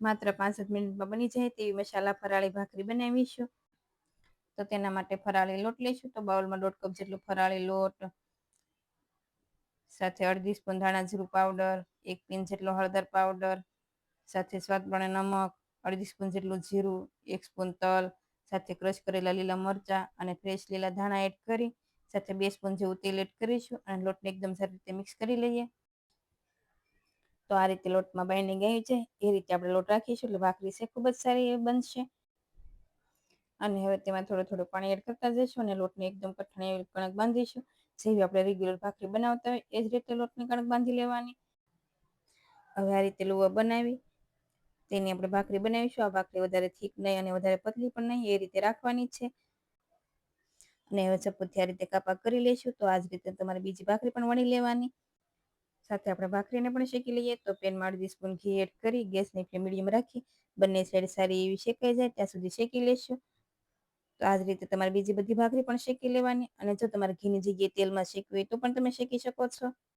માત્ર 5 જ મિનિટમાં બની જાય તેવી મસાલા ફરાળી ભાખરી બનાવીશું. તો તેના માટે ફરાળી લોટ લઈશું. તો બાઉલમાં 1.5 કપ જેટલો ફરાળી લોટ, સાથે 1/2 સ્પૂન ધાણા જીરું પાવડર, 1 પિંચ જેટલો હળદર પાવડર, સાથે સ્વાદ પ્રમાણે નમક, 1/2 સ્પૂન જેટલું જીરું, 1 સ્પૂન તલ, સાથે ક્રશ કરેલા લીલા મરચા અને ફ્રેશ લીલા ધાણા એડ કરી સાથે 2 સ્પૂન જેવું તેલ એડ કરીશું અને લોટને એકદમ સારી રીતે મિક્સ કરી લઈએ. તો આ રીતે લોટમાં બાઇન્ડિંગ આવી જાય એ રીતે આપણે લોટ રાખીશું એટલે ભાખરી છે ખૂબ જ સારી એવી બનશે. અને હવે તેમાં થોડું થોડું પાણી એડ કરતા જઈશું અને લોટને એકદમ કઠણ એવી કણક બાંધીશું. જેવી આપણે રેગ્યુલર ભાખરી બનાવતા હોય એ જ રીતે લોટની કણક બાંધી લેવાની. હવે આ રીતે લુવા બનાવી તેની આપણે ભાખરી બનાવીશું. આ ભાખરી વધારે થીક નહીં અને વધારે પતલી પણ નહીં, એ રીતે રાખવાની છે. અને હવે ચપ્પુથી આ રીતે કાપા કરી લઈશું. તો આ જ રીતે તમારે બીજી ભાખરી પણ વણી લેવાની. સાથે આપણે ભાખરીને પણ શેકી લઈએ. તો પેનમાં 1/2 સ્પૂન ઘી એડ કરી ગેસની ફ્લેમ મીડિયમ રાખી બંને સાઈડ સારી એવી શેકાઈ જાય ત્યાં સુધી શેકી લેશું. તો આ જ રીતે તમારે બીજી બધી ભાખરી પણ શેકી લેવાની. અને જો તમારે ઘીની જગ્યાએ તેલમાં શેકવી હોય તો પણ તમે શેકી શકો છો.